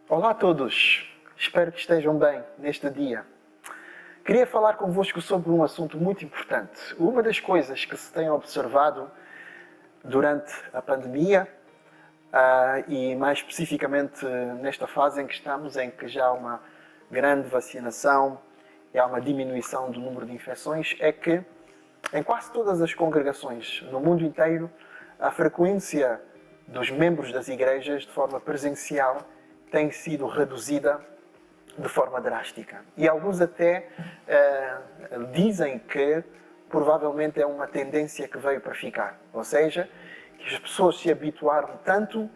Olá a todos, espero que estejam bem neste dia. Queria falar convosco sobre um assunto muito importante. Uma das coisas que se tem observado durante a pandemia e mais especificamente nesta fase em que estamos, em que já há uma grande vacinação e há uma diminuição do número de infecções, é que em quase todas as congregações no mundo inteiro a frequência dos membros das igrejas de forma presencial tem sido reduzida de forma drástica. E alguns até dizem que provavelmente é uma tendência que veio para ficar. Ou seja, que as pessoas se habituaram tanto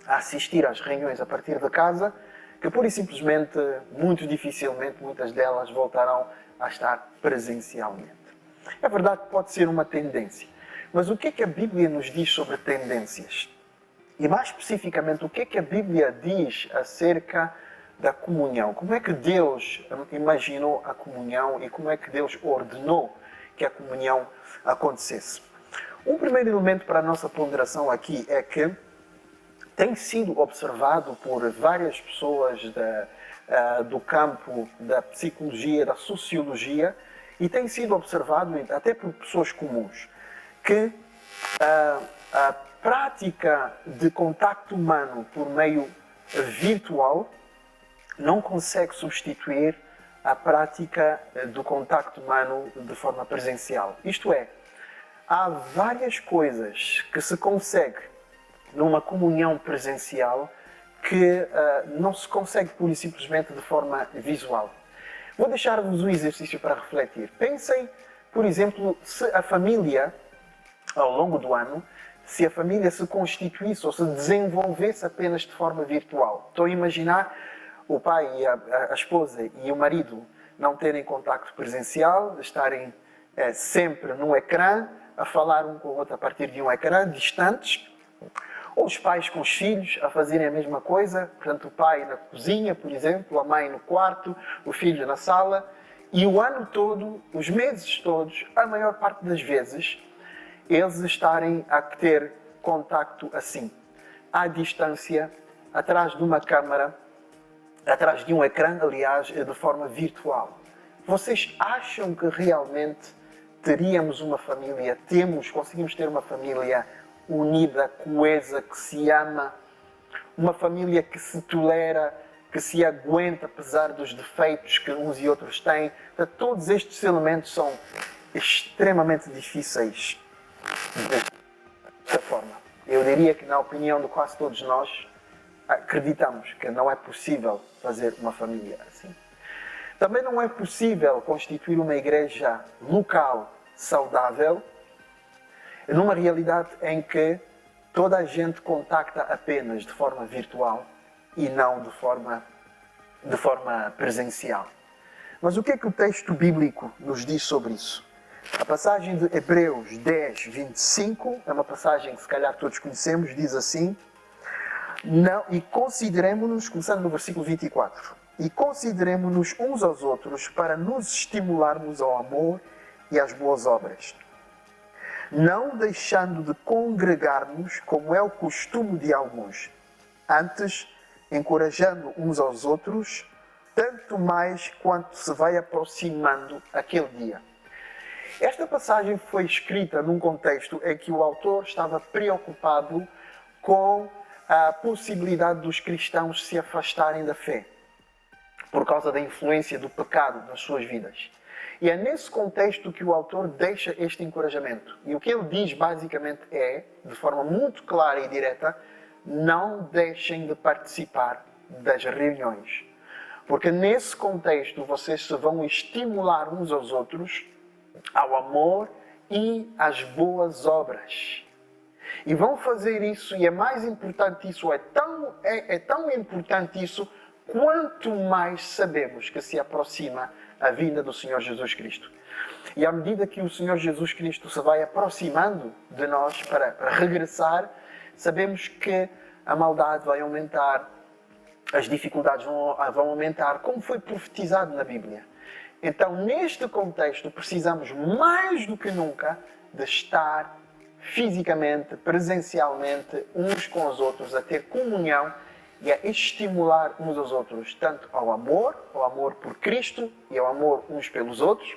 a assistir às reuniões a partir de casa que pura e simplesmente, muito dificilmente, muitas delas voltarão a estar presencialmente. É verdade que pode ser uma tendência. Mas o que é que a Bíblia nos diz sobre tendências? E mais especificamente, o que é que a Bíblia diz acerca da comunhão? Como é que Deus imaginou a comunhão e como é que Deus ordenou que a comunhão acontecesse? Um primeiro elemento para a nossa ponderação aqui é que tem sido observado por várias pessoas do campo da psicologia, da sociologia, e tem sido observado até por pessoas comuns, que a prática de contacto humano por meio virtual não consegue substituir a prática do contacto humano de forma presencial. Isto é, há várias coisas que se consegue numa comunhão presencial que não se consegue pura e simplesmente de forma visual. Vou deixar-vos um exercício para refletir. Pensem, por exemplo, se a família, ao longo do ano, se a família se constituísse ou se desenvolvesse apenas de forma virtual. Estou a imaginar o pai e a esposa e o marido não terem contacto presencial, estarem sempre no ecrã, a falar um com o outro a partir de um ecrã, distantes. Ou os pais com os filhos a fazerem a mesma coisa, portanto o pai na cozinha, por exemplo, a mãe no quarto, o filho na sala, e o ano todo, os meses todos, a maior parte das vezes, eles estarem a ter contacto assim, à distância, atrás de uma câmara, atrás de um ecrã, aliás, de forma virtual. Vocês acham que realmente teríamos uma família, conseguimos ter uma família unida, coesa, que se ama, uma família que se tolera, que se aguenta apesar dos defeitos que uns e outros têm? Todos estes elementos são extremamente difíceis desta forma. Eu diria que, na opinião de quase todos nós, acreditamos que não é possível fazer uma família assim. Também não é possível constituir uma igreja local saudável numa realidade em que toda a gente contacta apenas de forma virtual e não de forma presencial. Mas o que é que o texto bíblico nos diz sobre isso? A passagem de Hebreus 10, 25, é uma passagem que se calhar todos conhecemos, diz assim: e consideremo-nos, começando no versículo 24, e consideremo-nos uns aos outros para nos estimularmos ao amor e às boas obras, não deixando de congregar-nos, como é o costume de alguns, antes encorajando uns aos outros, tanto mais quanto se vai aproximando aquele dia. Esta passagem foi escrita num contexto em que o autor estava preocupado com a possibilidade dos cristãos se afastarem da fé, por causa da influência do pecado nas suas vidas. E é nesse contexto que o autor deixa este encorajamento. E o que ele diz basicamente é, de forma muito clara e direta, não deixem de participar das reuniões. Porque nesse contexto vocês se vão estimular uns aos outros ao amor e às boas obras. E vão fazer isso, e é mais importante isso, é tão importante isso, quanto mais sabemos que se aproxima a vinda do Senhor Jesus Cristo. E à medida que o Senhor Jesus Cristo se vai aproximando de nós para regressar, sabemos que a maldade vai aumentar, as dificuldades vão aumentar, como foi profetizado na Bíblia. Então, neste contexto, precisamos mais do que nunca de estar fisicamente, presencialmente, uns com os outros, a ter comunhão e a estimular uns aos outros, tanto ao amor por Cristo e ao amor uns pelos outros,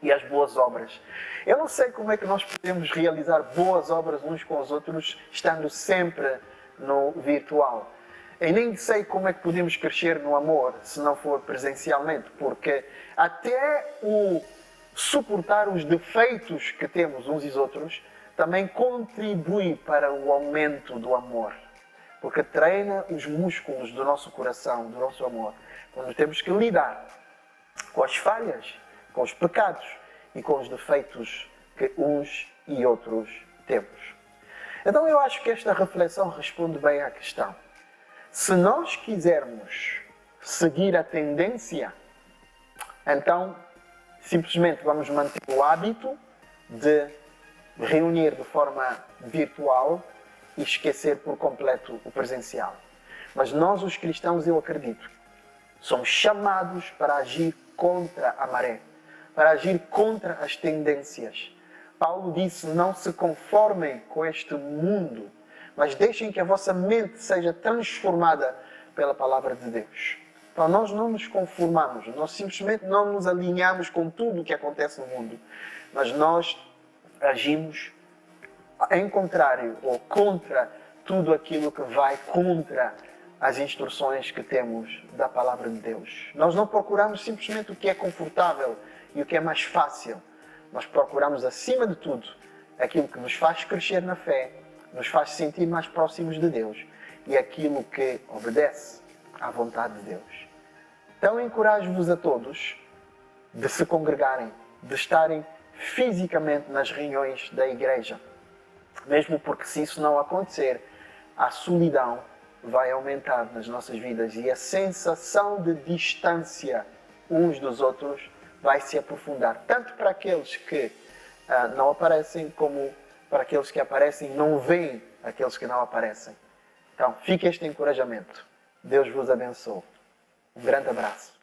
e às boas obras. Eu não sei como é que nós podemos realizar boas obras uns com os outros, estando sempre no virtual. E nem sei como é que podemos crescer no amor se não for presencialmente, porque até o suportar os defeitos que temos uns e outros também contribui para o aumento do amor. Porque treina os músculos do nosso coração, do nosso amor. Quando temos que lidar com as falhas, com os pecados e com os defeitos que uns e outros temos. Então eu acho que esta reflexão responde bem à questão. Se nós quisermos seguir a tendência, então simplesmente vamos manter o hábito de reunir de forma virtual e esquecer por completo o presencial. Mas nós, os cristãos, eu acredito, somos chamados para agir contra a maré, para agir contra as tendências. Paulo disse, não se conformem com este mundo, mas deixem que a vossa mente seja transformada pela palavra de Deus. Então nós não nos conformamos, nós simplesmente não nos alinhamos com tudo o que acontece no mundo, mas nós agimos em contrário ou contra tudo aquilo que vai contra as instruções que temos da palavra de Deus. Nós não procuramos simplesmente o que é confortável e o que é mais fácil. Nós procuramos, acima de tudo, aquilo que nos faz crescer na fé, nos faz sentir mais próximos de Deus e aquilo que obedece à vontade de Deus. Então encorajo-vos a todos de se congregarem, de estarem fisicamente nas reuniões da igreja. Mesmo porque se isso não acontecer, a solidão vai aumentar nas nossas vidas e a sensação de distância uns dos outros vai se aprofundar. Tanto para aqueles que não aparecem, como para aqueles que aparecem não veem aqueles que não aparecem. Então, fique este encorajamento. Deus vos abençoe. Um grande abraço.